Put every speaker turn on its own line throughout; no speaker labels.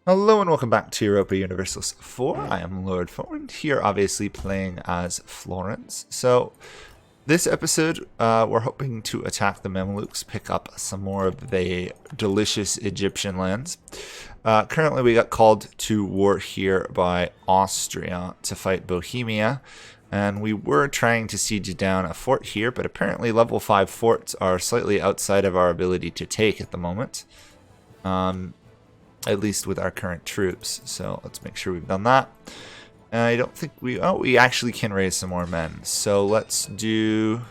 Hello and welcome back to Europa Universalis 4. I am Lord Forwind, here obviously playing as Florence. So, this episode, we're hoping to attack the Mamluks, pick up some more of the delicious Egyptian lands. Currently we got called to war here by Austria to fight Bohemia, and we were trying to siege down a fort here, but apparently level 5 forts are slightly outside of our ability to take at the moment. At least with our current troops. So let's make sure we've done that. I don't think we actually can raise some more men. So let's do,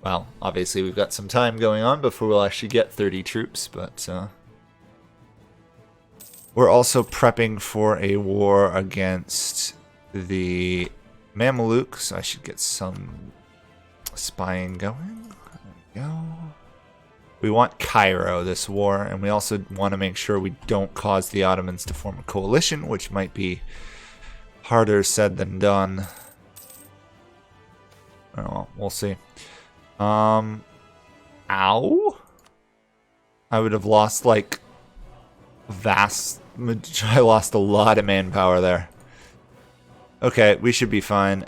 well, obviously we've got some time going on before we'll actually get 30 troops, but we're also prepping for a war against the Mamluks. I should get some spying going. There we go. We want Cairo this war, and we also want to make sure we don't cause the Ottomans to form a coalition, which might be harder said than done. Oh, well, we'll see. Ow. I would have lost, like, I lost a lot of manpower there. Okay, we should be fine.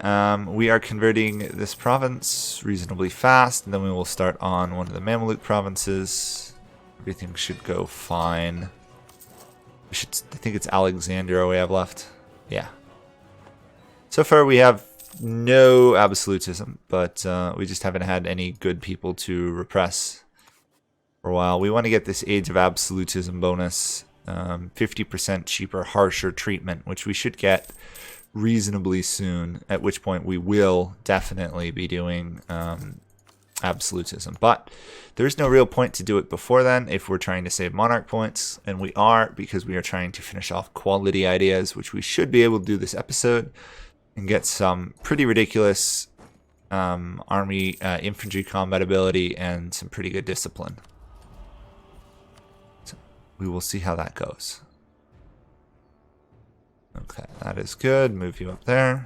We are converting this province reasonably fast, and then we will start on one of the Mamluk provinces. Everything should go fine. I think it's Alexandria we have left. Yeah. So far we have no absolutism, but we just haven't had any good people to repress for a while. We want to get this Age of Absolutism bonus. 50% cheaper, harsher treatment, which we should get reasonably soon, at which point we will definitely be doing absolutism. But there's no real point to do it before then if we're trying to save monarch points, and we are, because we are trying to finish off quality ideas, which we should be able to do this episode and get some pretty ridiculous army infantry combat ability and some pretty good discipline. So we will see how that goes. Okay, that is good. Move you up there.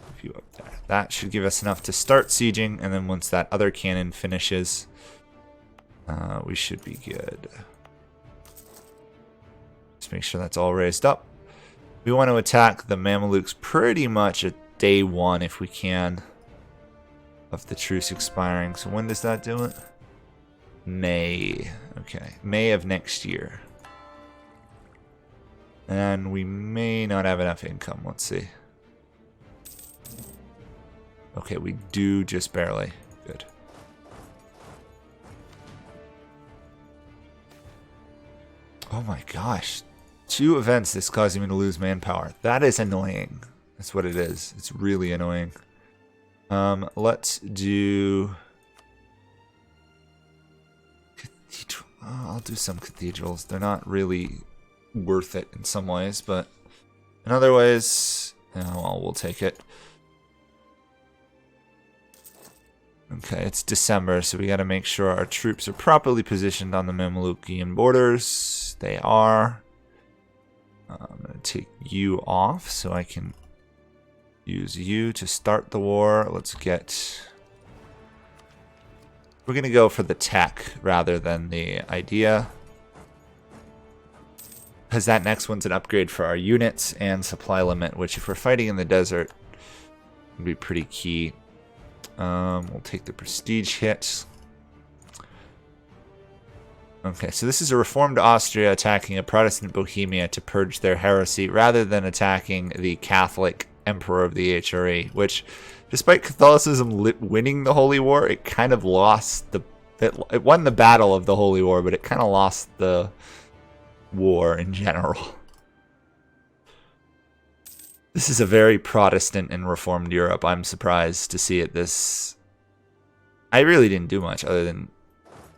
Move you up there. That should give us enough to start sieging, and then once that other cannon finishes, we should be good. Just make sure that's all raised up. We want to attack the Mamluks pretty much at day 1 if we can of the truce expiring. So when does that do it? May. Okay, May of next year. And we may not have enough income. Let's see. Okay, we do just barely. Good. Oh my gosh. 2 events that's causing me to lose manpower. That is annoying. That's what it is. It's really annoying. Let's do cathedral. Oh, I'll do some cathedrals. They're not really worth it in some ways, but in other ways, well, we'll take it. Okay, it's December, so we got to make sure our troops are properly positioned on the Mamlukian borders. They are. I'm going to take you off so I can use you to start the war. Let's get... We're going to go for the tech rather than the idea, because that next one's an upgrade for our units and supply limit, which if we're fighting in the desert would be pretty key. We'll take the prestige hit. Okay, so this is a reformed Austria attacking a Protestant Bohemia to purge their heresy rather than attacking the Catholic Emperor of the HRE, which, despite Catholicism winning the Holy War, it kind of lost the... It won the battle of the Holy War, but it kind of lost the war in general. This is a very Protestant and Reformed Europe. I'm surprised to see it this... I really didn't do much other than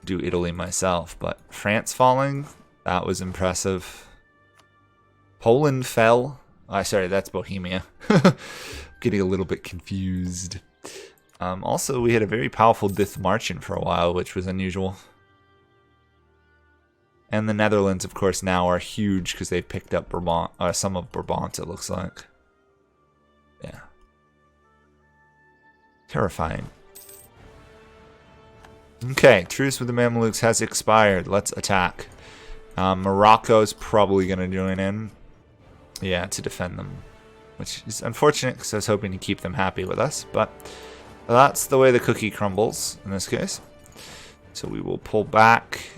do Italy myself, but France falling, that was impressive. Poland fell. Sorry, that's Bohemia. Getting a little bit confused. Also, we had a very powerful Dithmarschen for a while, which was unusual. And the Netherlands, of course, now are huge because they've picked up Brabant, some of Brabant, it looks like. Yeah. Terrifying. Okay, truce with the Mamluks has expired. Let's attack. Morocco's probably going to join in. Yeah, to defend them. Which is unfortunate because I was hoping to keep them happy with us. But that's the way the cookie crumbles in this case. So we will pull back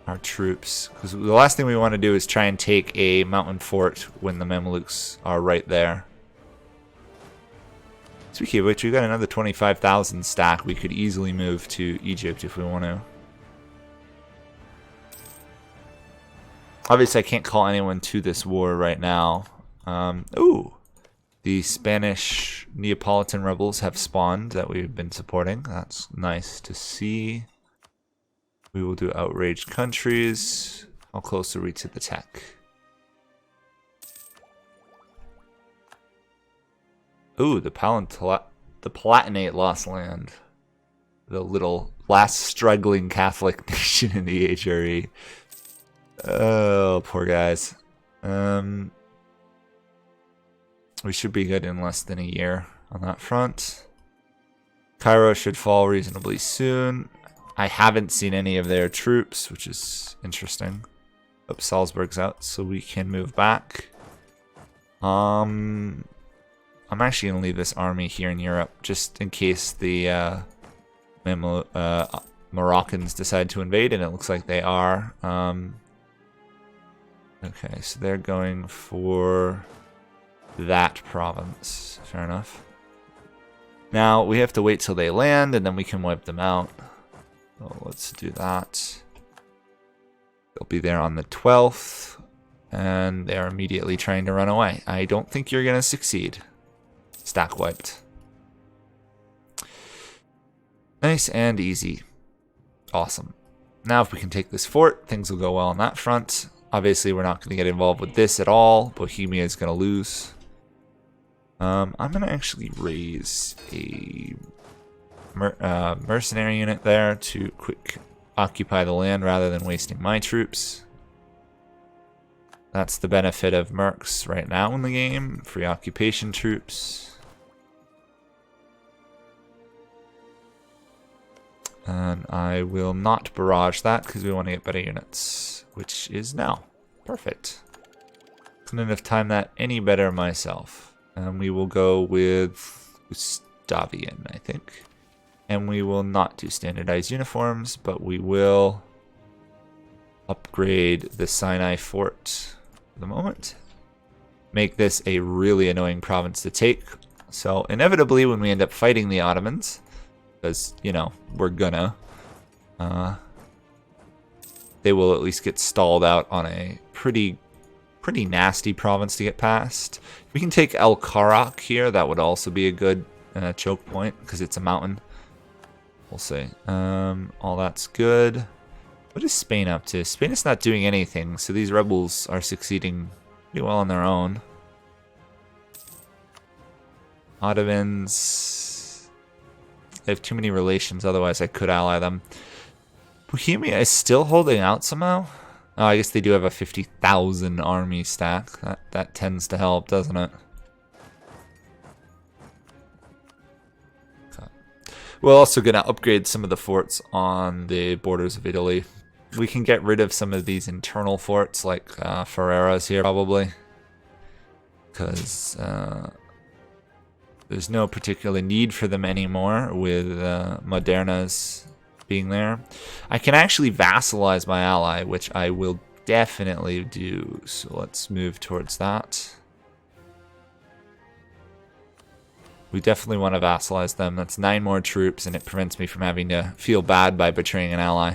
our troops. Because the last thing we want to do is try and take a mountain fort when the Mamluks are right there. Speaking of which, we've got another 25,000 stack. We could easily move to Egypt if we want to. Obviously, I can't call anyone to this war right now. Ooh! The Spanish Neapolitan rebels have spawned that we've been supporting. That's nice to see. We will do outraged countries. How close are we to the tech? Ooh, the Palatinate lost land. The little last struggling Catholic nation in the HRE. Oh, poor guys. We should be good in less than a year on that front. Cairo should fall reasonably soon. I haven't seen any of their troops, which is interesting. Oops, Salzburg's out, so we can move back. I'm actually going to leave this army here in Europe, just in case the Moroccans decide to invade, and it looks like they are. Okay, so they're going for that province. Fair enough. Now, we have to wait till they land, and then we can wipe them out. So let's do that. They'll be there on the 12th, and they're immediately trying to run away. I don't think you're going to succeed. Stack wiped. Nice and easy. Awesome. Now if we can take this fort, things will go well on that front. Obviously, we're not going to get involved with this at all. Bohemia is going to lose. I'm going to actually raise a mercenary unit there to quick occupy the land rather than wasting my troops. That's the benefit of mercs right now in the game. Free occupation troops. And I will not barrage that because we want to get better units, which is now. Perfect. Couldn't have timed that any better myself. And we will go with Gustavian, I think. And we will not do standardized uniforms, but we will upgrade the Sinai fort for the moment. Make this a really annoying province to take. So inevitably when we end up fighting the Ottomans, because, you know, we're gonna, they will at least get stalled out on a pretty nasty province to get past. If we can take El Karak here, that would also be a good choke point, because it's a mountain. We'll see. All that's good. What is Spain up to? Spain is not doing anything, so these rebels are succeeding pretty well on their own. Ottomans, they have too many relations, otherwise I could ally them. Bohemia is still holding out somehow. Oh, I guess they do have a 50,000 army stack. That tends to help, doesn't it? Okay. We're also going to upgrade some of the forts on the borders of Italy. We can get rid of some of these internal forts, like Ferrara's here, probably. Because there's no particular need for them anymore with Moderna's being there. I can actually vassalize my ally, which I will definitely do. So let's move towards that. We definitely want to vassalize them. That's 9 more troops, and it prevents me from having to feel bad by betraying an ally.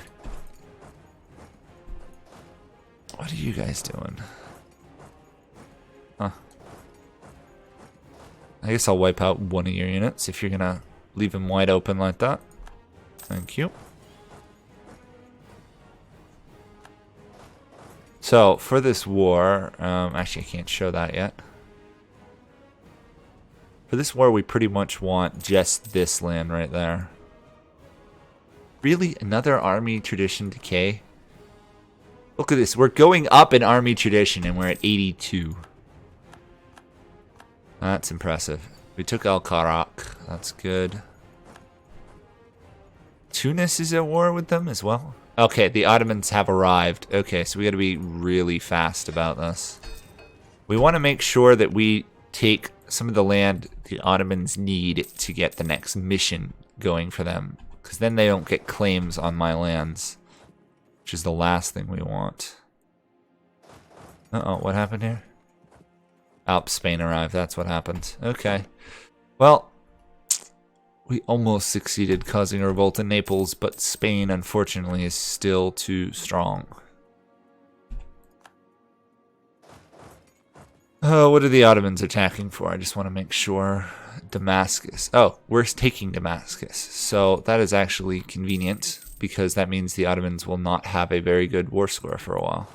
What are you guys doing? Huh. I guess I'll wipe out one of your units if you're going to leave them wide open like that. Thank you. So, for this war, actually I can't show that yet. For this war, we pretty much want just this land right there. Really? Another army tradition decay? Look at this. We're going up in army tradition and we're at 82. That's impressive. We took El Karak. That's good. Tunis is at war with them as well. Okay, the Ottomans have arrived. Okay, so we got to be really fast about this. We want to make sure that we take some of the land the Ottomans need to get the next mission going for them. Because then they don't get claims on my lands. Which is the last thing we want. Uh-oh, what happened here? Spain arrived. That's what happened. Okay. Well, we almost succeeded causing a revolt in Naples, but Spain, unfortunately, is still too strong. Oh, what are the Ottomans attacking for? I just want to make sure. Damascus. Oh, we're taking Damascus. So that is actually convenient, because that means the Ottomans will not have a very good war score for a while.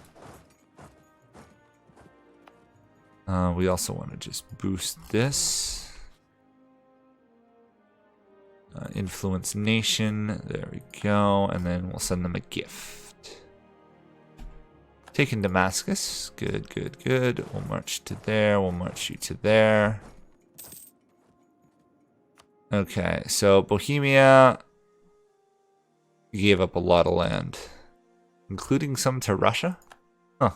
We also want to just boost this. Influence nation. There we go. And then we'll send them a gift. Taking Damascus. Good, good, good. We'll march to there. We'll march you to there. Okay, so Bohemia gave up a lot of land. Including some to Russia? Huh.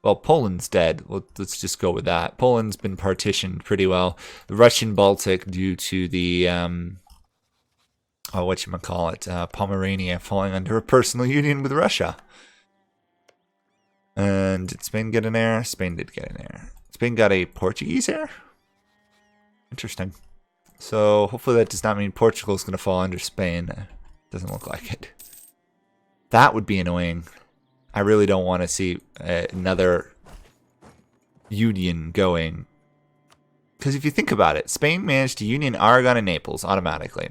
Well, Poland's dead. Let's just go with that. Poland's been partitioned pretty well. The Russian Baltic, due to the, Pomerania falling under a personal union with Russia. And did Spain get an heir? Spain did get an heir. Spain got a Portuguese heir? Interesting. So hopefully that does not mean Portugal is going to fall under Spain. Doesn't look like it. That would be annoying. I really don't want to see another union going. Because if you think about it, Spain managed to union Aragon and Naples automatically.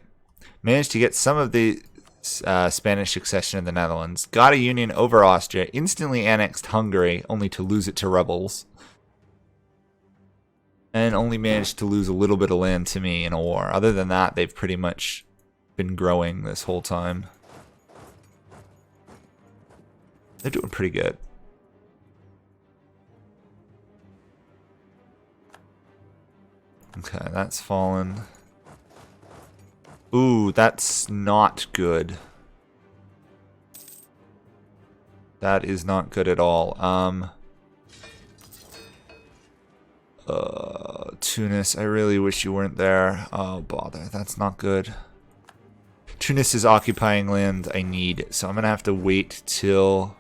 Managed to get some of the Spanish succession in the Netherlands. Got a union over Austria. Instantly annexed Hungary, only to lose it to rebels. And only managed to lose a little bit of land to me in a war. Other than that, they've pretty much been growing this whole time. They're doing pretty good. Okay, that's fallen. Ooh, that's not good. That is not good at all. Tunis, I really wish you weren't there. Oh, bother. That's not good. Tunis is occupying land I need, so I'm going to have to wait till...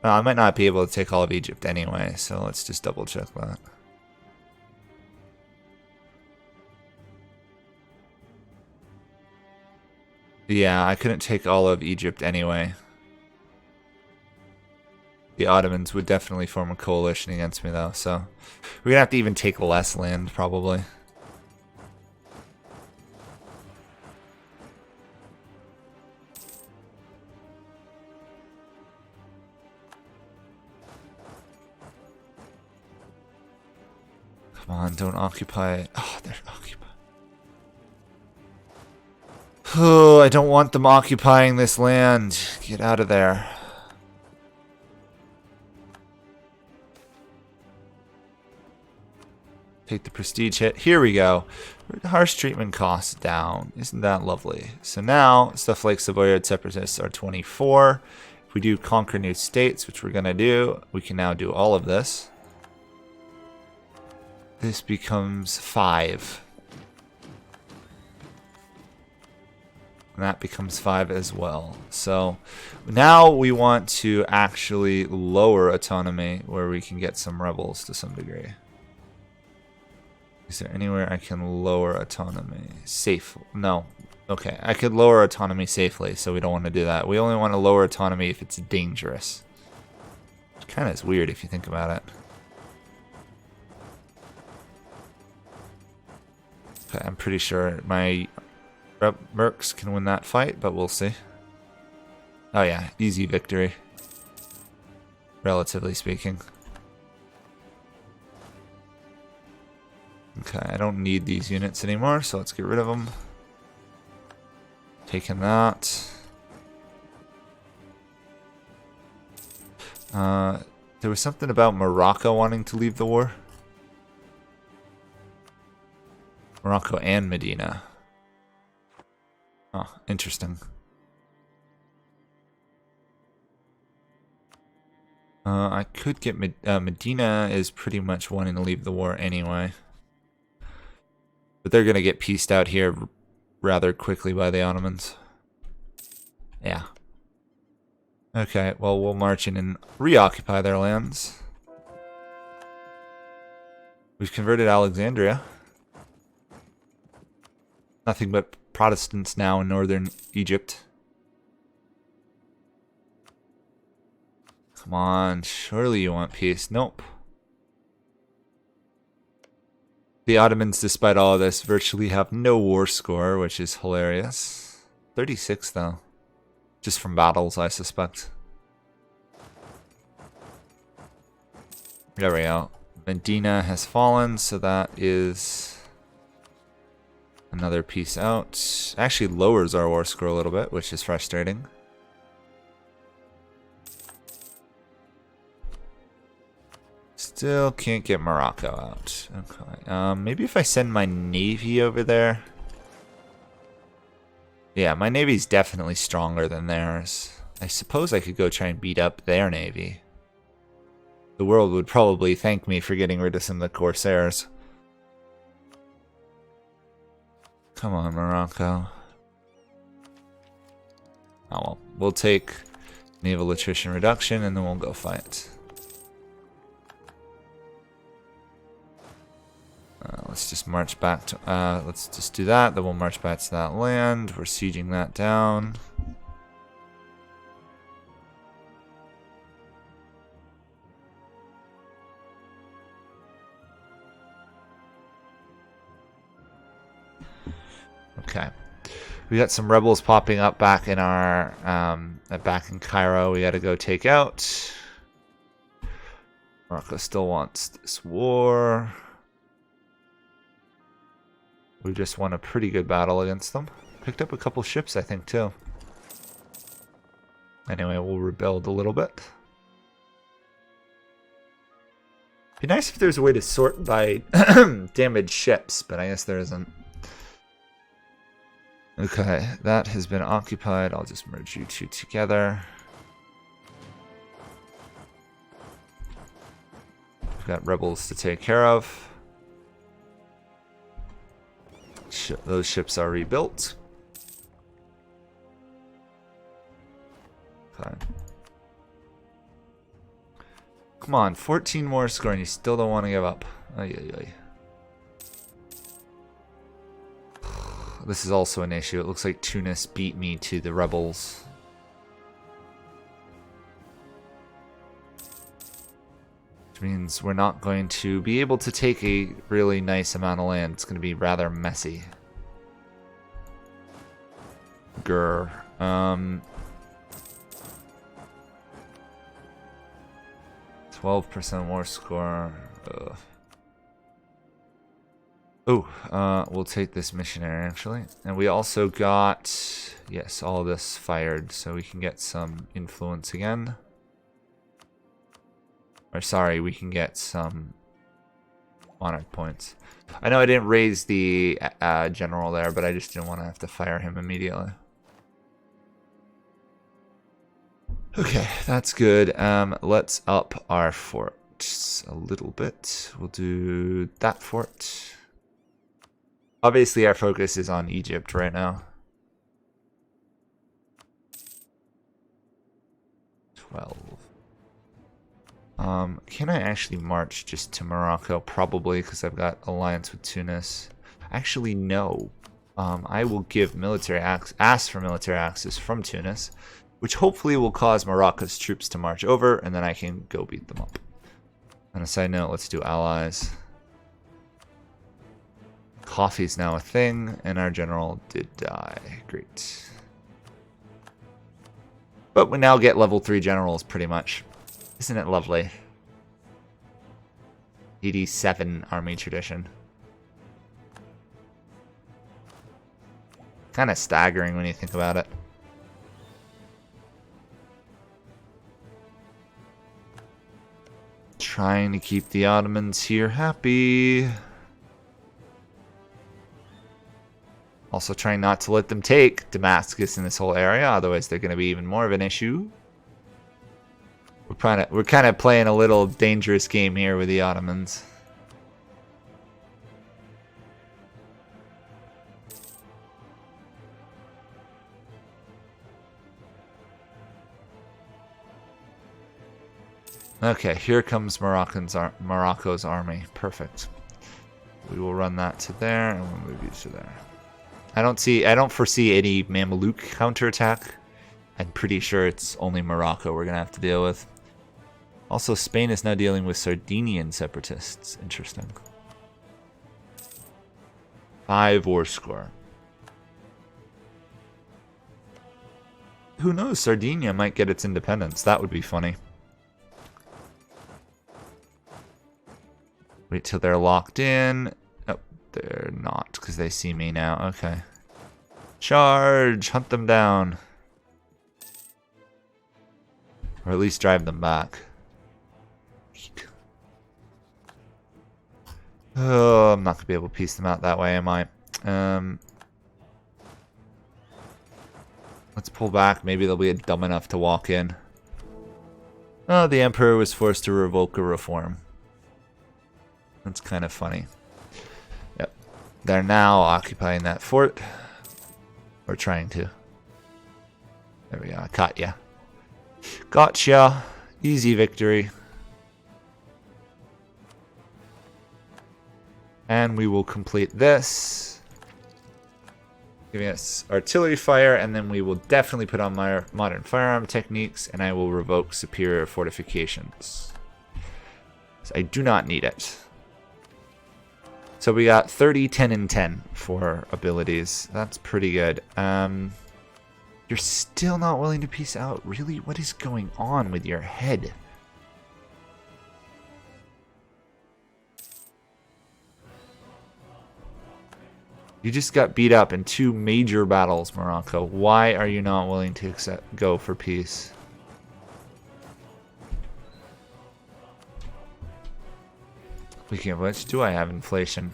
I might not be able to take all of Egypt anyway, so let's just double check that. Yeah, I couldn't take all of Egypt anyway. The Ottomans would definitely form a coalition against me, though, so we're gonna have to even take less land, probably. Come on, don't occupy. Oh, they're occupied. Oh, I don't want them occupying this land. Get out of there. Take the prestige hit. Here we go. Harsh treatment costs down. Isn't that lovely? So now, stuff like Savoyard separatists are 24. If we do conquer new states, which we're going to do, we can now do all of this. This becomes 5. And that becomes 5 as well. So now we want to actually lower autonomy where we can get some rebels to some degree. Is there anywhere I can lower autonomy? Safe? No. Okay, I could lower autonomy safely, so we don't want to do that. We only want to lower autonomy if it's dangerous. Which kind of is weird if you think about it. Okay, I'm pretty sure my Mercs can win that fight, but we'll see. Oh yeah, easy victory. Relatively speaking. Okay, I don't need these units anymore, so let's get rid of them. Taking that. There was something about Morocco wanting to leave the war. Morocco and Medina. Oh, interesting. I could get Medina is pretty much wanting to leave the war anyway. But they're going to get pieced out here rather quickly by the Ottomans. Yeah. Okay, well, we'll march in and reoccupy their lands. We've converted Alexandria. Nothing but Protestants now in northern Egypt. Come on, surely you want peace. Nope. The Ottomans, despite all of this, virtually have no war score, which is hilarious. 36, though. Just from battles, I suspect. There we go. Medina has fallen, so that is another piece out. Actually lowers our war score a little bit, which is frustrating. Still can't get Morocco out. Okay. Maybe if I send my navy over there. Yeah, my navy's definitely stronger than theirs. I suppose I could go try and beat up their navy. The world would probably thank me for getting rid of some of the Corsairs. Come on, Morocco. Oh well, we'll take naval attrition reduction and then we'll go fight. Let's just march back to, let's just do that, then we'll march back to that land. We're sieging that down. Okay. We got some rebels popping up back in our, back in Cairo we gotta go take out. Morocco still wants this war. We just won a pretty good battle against them. Picked up a couple ships, I think, too. Anyway, we'll rebuild a little bit. Be nice if there's a way to sort by damaged ships, but I guess there isn't. Okay, that has been occupied. I'll just merge you two together. We've got rebels to take care of. Those ships are rebuilt. Okay. Come on, 14 more score and you still don't want to give up. Ay, ay, ay. This is also an issue. It looks like Tunis beat me to the rebels. Which means we're not going to be able to take a really nice amount of land. It's going to be rather messy. Grr. 12% war score. Ugh. Oh, we'll take this missionary actually. And we also got, yes, all this fired, so we can get some influence again. Or sorry, we can get some monarch points. I know I didn't raise the general there, but I just didn't want to have to fire him immediately. Okay, that's good. Let's up our forts a little bit. We'll do that fort. Obviously, our focus is on Egypt right now. 12. Can I actually march just to Morocco? Probably, because I've got alliance with Tunis. Actually, no. I will give military ask for military access from Tunis, which hopefully will cause Morocco's troops to march over, and then I can go beat them up. On a side note, let's do allies. Coffee's now a thing, and our general did die. Great. But we now get level 3 generals, pretty much. Isn't it lovely? 87 army tradition. Kind of staggering when you think about it. Trying to keep the Ottomans here happy. Also trying not to let them take Damascus in this whole area, otherwise they're going to be even more of an issue. We're We're kind of playing a little dangerous game here with the Ottomans. Okay, here comes Morocco's army. Perfect. We will run that to there, and we'll move you to there. I don't foresee any Mamluk counterattack. I'm pretty sure it's only Morocco we're gonna have to deal with. Also, Spain is now dealing with Sardinian separatists. Interesting. 5 war score. Who knows? Sardinia might get its independence. That would be funny. Wait till they're locked in. Oh, they're not, because they see me now. Okay. Charge! Hunt them down. Or at least drive them back. Oh, I'm not going to be able to piece them out that way, am I? Let's pull back. Maybe they'll be dumb enough to walk in. Oh, the Emperor was forced to revoke a reform. That's kind of funny. Yep. They're now occupying that fort. Or trying to. There we go. I caught ya. Gotcha. Easy victory. And we will complete this. Giving us artillery fire, and then we will definitely put on my modern firearm techniques, and I will revoke superior fortifications. So I do not need it. So we got 30, 10, and 10 for abilities. That's pretty good. You're still not willing to peace out? Really? What is going on with your head? You just got beat up in 2 major battles, Morocco. Why are you not willing to go for peace? Speaking of which, do I have inflation?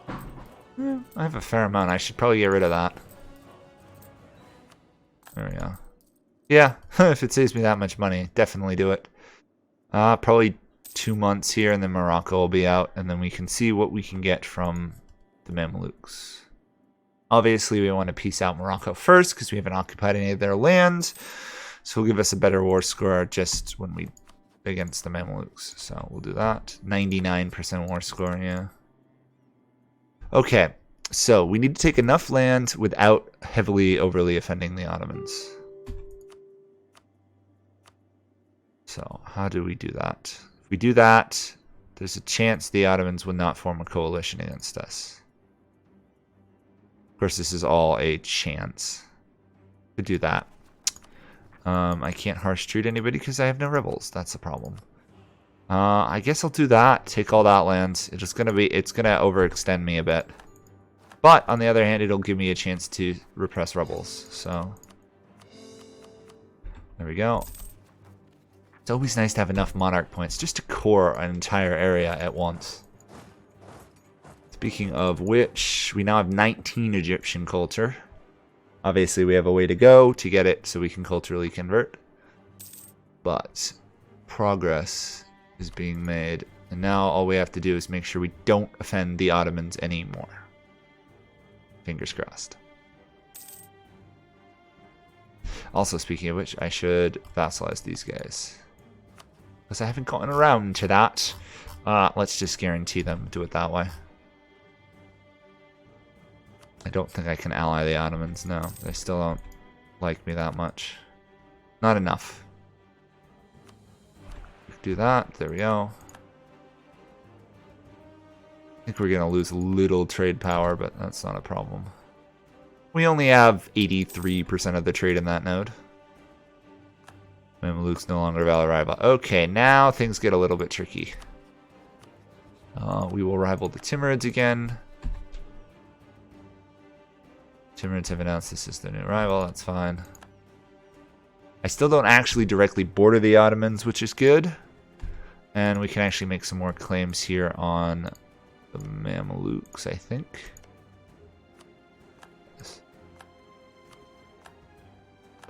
I have a fair amount. I should probably get rid of that. There we go. Yeah, if it saves me that much money, definitely do it. Probably 2 months here, and then Morocco will be out, and then we can see what we can get from the Mamluks. Obviously, we want to peace out Morocco first, because we haven't occupied any of their lands. So it'll give us a better war score just when we against the Mamluks. So we'll do that. 99% war score, yeah. Okay, so we need to take enough land without heavily overly offending the Ottomans. So how do we do that? If we do that, there's a chance the Ottomans would not form a coalition against us. Of course, this is all a chance to do that. I can't harsh treat anybody because I have no rebels. That's the problem. I guess I'll do that. Take all that land. It's gonna overextend me a bit. But on the other hand, it'll give me a chance to repress rebels. So there we go. It's always nice to have enough monarch points just to core an entire area at once. Speaking of which, we now have 19 Egyptian culture. Obviously, we have a way to go to get it so we can culturally convert. But progress is being made. And now all we have to do is make sure we don't offend the Ottomans anymore. Fingers crossed. Also, speaking of which, I should vassalize these guys. Because I haven't gotten around to that. Let's just guarantee them. Do it that way. I don't think I can ally the Ottomans. No, they still don't like me that much. Not enough. Do that. There we go. I think we're going to lose a little trade power, but that's not a problem. We only have 83% of the trade in that node. Mamluks no longer valid rival. Okay, now things get a little bit tricky. We will rival the Timurids again. Timurids have announced this is their new rival. That's fine. I still don't actually directly border the Ottomans, which is good. And we can actually make some more claims here on the Mamluks, I think. Yes.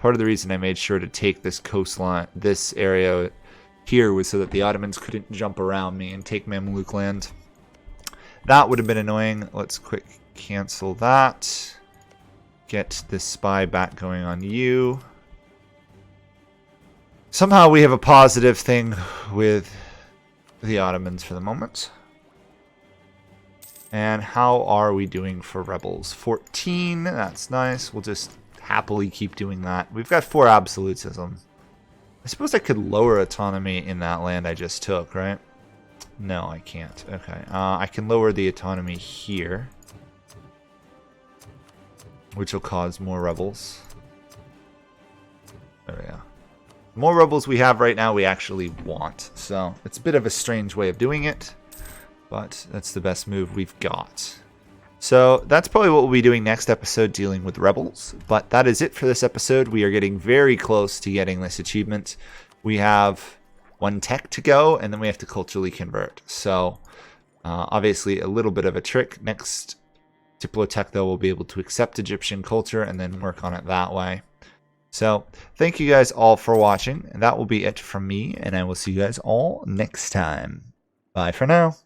Part of the reason I made sure to take this coastline, this area here, was so that the Ottomans couldn't jump around me and take Mamluk land. That would have been annoying. Let's quick cancel that. Get this spy back going on you. Somehow we have a positive thing with the Ottomans for the moment. And how are we doing for rebels? 14, that's nice. We'll just happily keep doing that. We've got 4 absolutism. I suppose I could lower autonomy in that land I just took, right? No, I can't. Okay. I can lower the autonomy here, which will cause more rebels. There we go. The more rebels we have right now, we actually want. So it's a bit of a strange way of doing it, but that's the best move we've got. So that's probably what we'll be doing next episode, dealing with rebels. But that is it for this episode. We are getting very close to getting this achievement. We have 1 tech to go, and then we have to culturally convert. So obviously a little bit of a trick. Next Diplotech, though, we'll be able to accept Egyptian culture and then work on it that way. So thank you guys all for watching. And that will be it from me, and I will see you guys all next time. Bye for now.